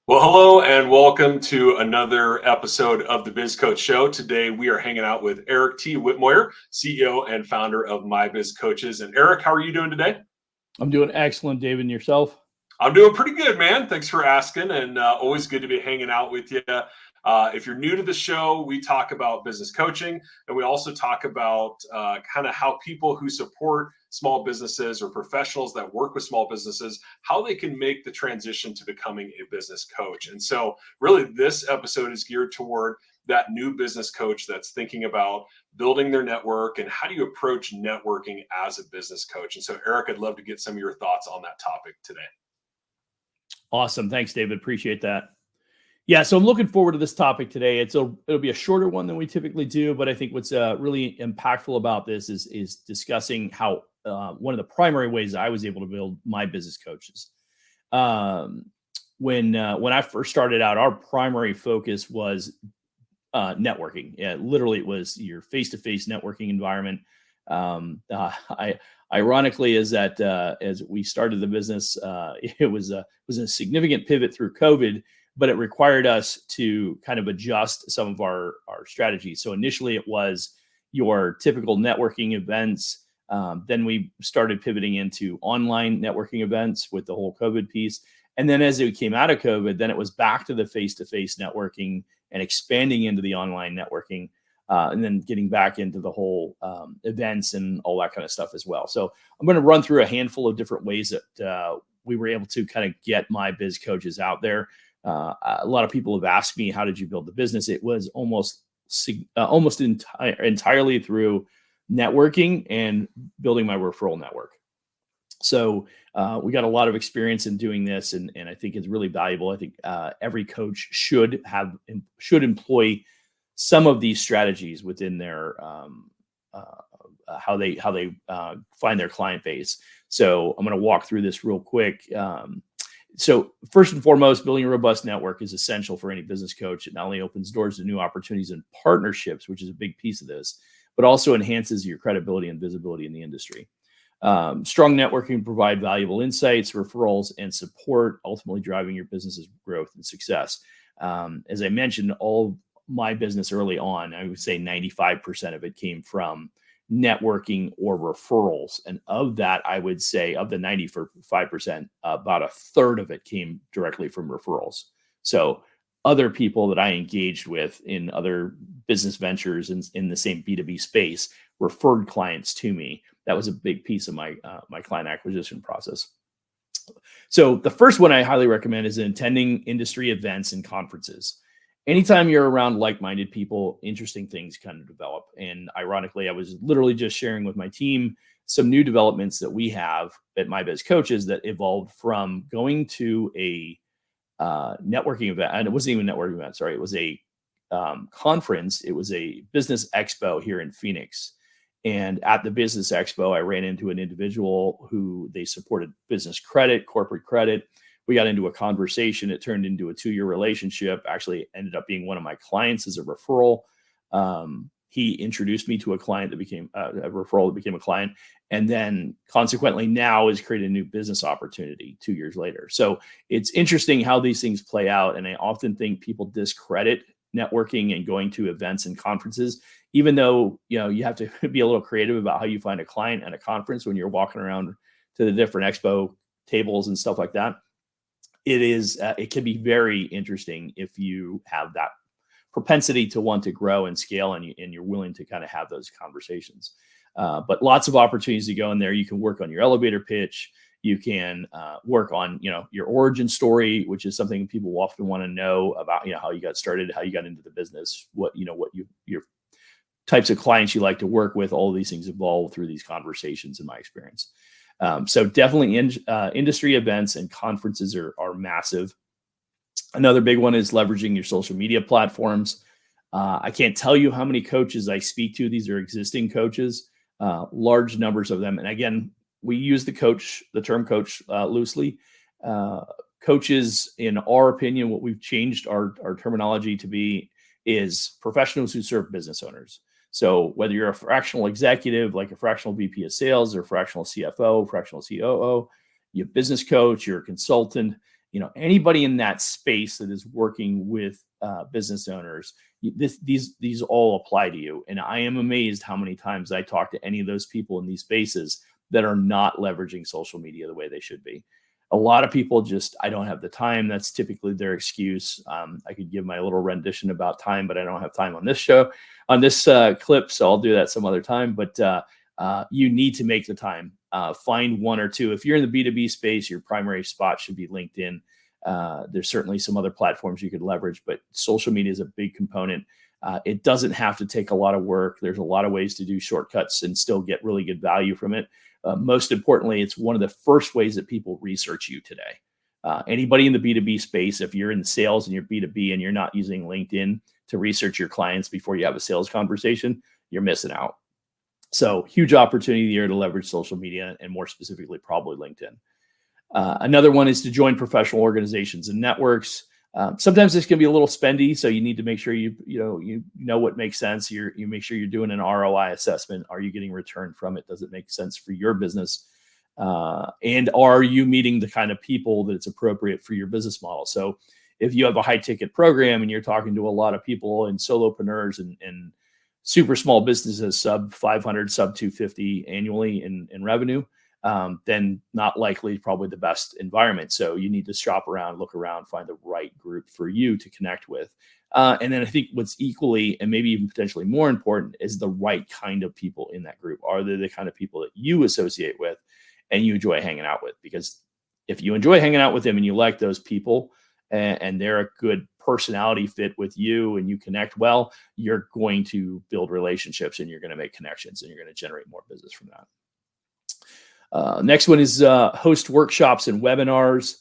Well, hello and welcome to another episode of the Biz Coach Show. Today we are hanging out with Eric T. Whitmoyer, CEO and founder of My Biz Coaches. And Eric, how are you doing today? I'm doing excellent, David, and yourself? I'm doing pretty good, man. Thanks for asking, and always good to be hanging out with you. If you're new to the show, we talk about business coaching, and we also talk about kind of how people who support small businesses or professionals that work with small businesses, how they can make the transition to becoming a business coach. And so, really, this episode is geared toward that new business coach that's thinking about building their network and how do you approach networking as a business coach. And so, Eric, I'd love to get some of your thoughts on that topic today. Awesome. Thanks, David. Appreciate that. Yeah, so I'm looking forward to this topic today. It'll be a shorter one than we typically do, but I think what's really impactful about this is discussing how one of the primary ways I was able to build my business coaches. When I first started out, our primary focus was networking. Yeah, literally, it was your face-to-face networking environment. Ironically, as we started the business, it was a significant pivot through COVID, but it required us to kind of adjust some of our strategies. So initially, it was your typical networking events. Then we started pivoting into online networking events with the whole COVID piece. And then as it came out of COVID, then it was back to the face-to-face networking and expanding into the online networking. And then getting back into the whole events and all that kind of stuff as well. So I'm going to run through a handful of different ways that we were able to kind of get My Biz Coaches out there. A lot of people have asked me, how did you build the business? It was almost entirely through networking and building my referral network. So we got a lot of experience in doing this, and I think it's really valuable. I think every coach should employ some of these strategies within their how they find their client base. So I'm going to walk through this real quick. So first and foremost, building a robust network is essential for any business coach. It not only opens doors to new opportunities and partnerships, which is a big piece of this, but also enhances your credibility and visibility in the industry. Strong networking provide valuable insights, referrals, and support, ultimately driving your business's growth and success. As I mentioned, all my business early on, I would say 95% of it came from networking or referrals. And of that, I would say of the 95%, about a third of it came directly from referrals. So other people that I engaged with in other business ventures in the same B2B space referred clients to me. That was a big piece of my client acquisition process. So the first one I highly recommend is attending industry events and conferences. Anytime you're around like-minded people, interesting things kind of develop. And ironically, I was literally just sharing with my team some new developments that we have at My Biz Coaches that evolved from going to a networking event. And it wasn't even a networking event, sorry. It was a conference. It was a business expo here in Phoenix. And at the business expo, I ran into an individual who they supported business credit, corporate credit. We got into a conversation. It turned into a 2-year relationship. Actually ended up being one of my clients as a referral. He introduced me to a client that became a referral that became a client. And then consequently now has created a new business opportunity 2 years later. So it's interesting how these things play out. And I often think people discredit networking and going to events and conferences, even though, you have to be a little creative about how you find a client at a conference when you're walking around to the different expo tables and stuff like that. It can be very interesting if you have that propensity to want to grow and scale and you're willing to kind of have those conversations. But lots of opportunities to go in there. You can work on your elevator pitch. You can work on, your origin story, which is something people often want to know about, how you got started, how you got into the business, your types of clients you like to work with. All of these things evolve through these conversations in my experience. So definitely industry events and conferences are massive. Another big one is leveraging your social media platforms. I can't tell you how many coaches I speak to. These are existing coaches, large numbers of them. And again, we use the term coach loosely. Coaches, in our opinion, what we've changed our terminology to be is professionals who serve business owners. So whether you're a fractional executive, like a fractional VP of sales or fractional CFO, fractional COO, you're a business coach, you're a consultant, anybody in that space that is working with business owners, these all apply to you. And I am amazed how many times I talk to any of those people in these spaces that are not leveraging social media the way they should be. A lot of people just, I don't have the time. That's typically their excuse. I could give my little rendition about time, but I don't have time on this show, on this clip. So I'll do that some other time. But you need to make the time. Find one or two. If you're in the B2B space, your primary spot should be LinkedIn. There's certainly some other platforms you could leverage, but social media is a big component. It doesn't have to take a lot of work. There's a lot of ways to do shortcuts and still get really good value from it. Most importantly, it's one of the first ways that people research you today. Anybody in the B2B space, if you're in sales and you're B2B and you're not using LinkedIn to research your clients before you have a sales conversation, you're missing out. So huge opportunity here to leverage social media, and more specifically, probably LinkedIn. Another one is to join professional organizations and networks. Sometimes this can be a little spendy, so you need to make sure you know what makes sense. You make sure you're doing an ROI assessment. Are you getting return from it? Does it make sense for your business? And are you meeting the kind of people that it's appropriate for your business model? So if you have a high ticket program and you're talking to a lot of people and solopreneurs and super small businesses, sub 500, sub 250 annually in revenue, then not likely probably the best environment. So you need to shop around, look around, find the right group for you to connect with. And then I think what's equally and maybe even potentially more important is the right kind of people in that group. Are they the kind of people that you associate with and you enjoy hanging out with? Because if you enjoy hanging out with them and you like those people and they're a good personality fit with you and you connect well, you're going to build relationships and you're going to make connections and you're going to generate more business from that. Next one is host workshops and webinars.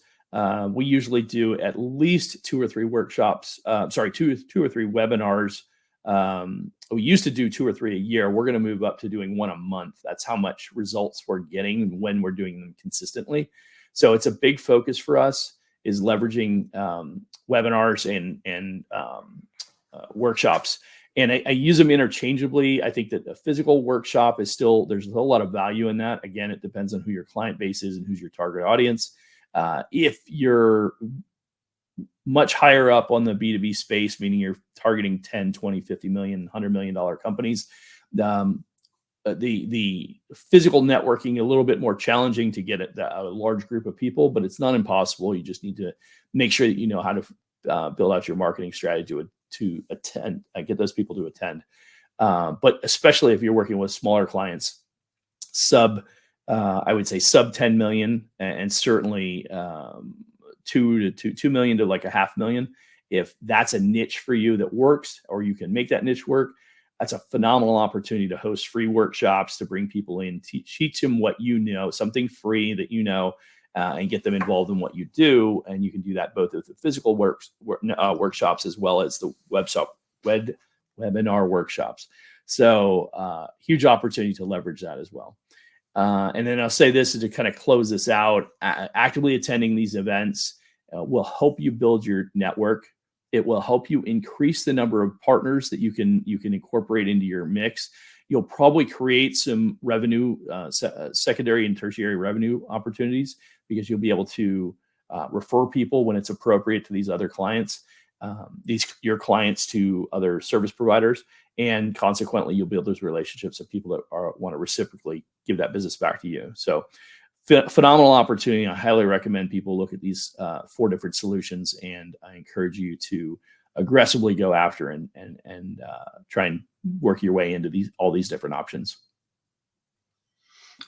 We usually do at least 2 or 3 workshops. Two or three webinars. We used to do 2 or 3 a year. We're going to move up to doing 1 a month. That's how much results we're getting when we're doing them consistently. So it's a big focus for us, is leveraging webinars and workshops. And I use them interchangeably. I think that a physical workshop is still, there's a whole lot of value in that. Again, it depends on who your client base is and who's your target audience. If you're much higher up on the B2B space, meaning you're targeting 10, 20, 50 million, $100 million companies, the physical networking a little bit more challenging to get a large group of people, but it's not impossible. You just need to make sure that you know how to build out your marketing strategy to attend, get those people to attend. But especially if you're working with smaller clients, I would say sub 10 million, and certainly 2 million to like a $500,000. If that's a niche for you that works, or you can make that niche work, that's a phenomenal opportunity to host free workshops, to bring people in, teach them what you know, something free that you know, and get them involved in what you do. And you can do that both with the physical workshops as well as the webinar workshops. So huge opportunity to leverage that as well. And then I'll say this to kind of close this out. Actively attending these events will help you build your network. It will help you increase the number of partners that you can incorporate into your mix. You'll probably create some revenue, secondary and tertiary revenue opportunities, because you'll be able to refer people when it's appropriate to these other clients, your clients to other service providers, and consequently, you'll build those relationships of people that want to reciprocally give that business back to you. So phenomenal opportunity. I highly recommend people look at these 4 different solutions, and I encourage you to aggressively go after and try and work your way into all these different options.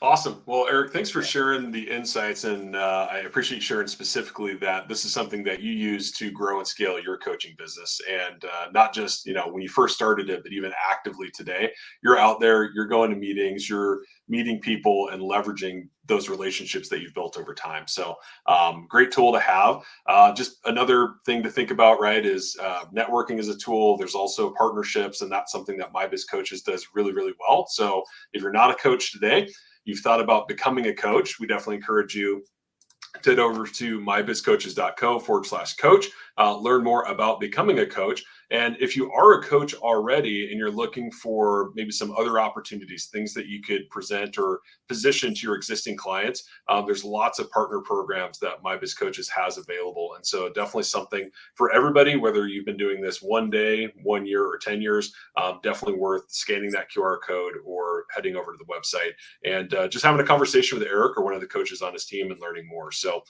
Awesome. Well, Eric, thanks for sharing the insights. And I appreciate you sharing specifically that this is something that you use to grow and scale your coaching business. And not just, when you first started it, but even actively today, you're out there, you're going to meetings, you're meeting people and leveraging those relationships that you've built over time. So great tool to have. Just another thing to think about, right, is networking is a tool. There's also partnerships, and that's something that My Biz Coaches does really, really well. So if you're not a coach today, you've thought about becoming a coach, we definitely encourage you to head over to mybizcoaches.co/coach, learn more about becoming a coach. And if you are a coach already and you're looking for maybe some other opportunities, things that you could present or position to your existing clients, there's lots of partner programs that My Biz Coaches has available. And so definitely something for everybody, whether you've been doing this 1 day, 1 year, or 10 years, definitely worth scanning that QR code or heading over to the website and just having a conversation with Eric or one of the coaches on his team and learning more. So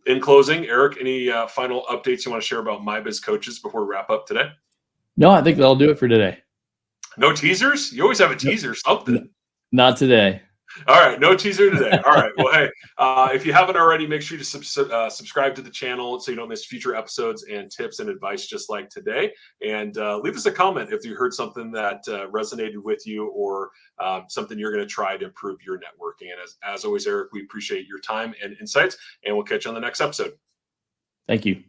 in closing, Eric, any final updates you want to share about My Biz Coaches before we wrap up today? No, I think that'll do it for today. No teasers? You always have a teaser, something. Not today. All right, no teaser today. All right. Well, hey, if you haven't already, make sure to subscribe to the channel so you don't miss future episodes and tips and advice just like today. And leave us a comment if you heard something that resonated with you or something you're going to try to improve your networking. And as always, Eric, we appreciate your time and insights, and we'll catch you on the next episode. Thank you.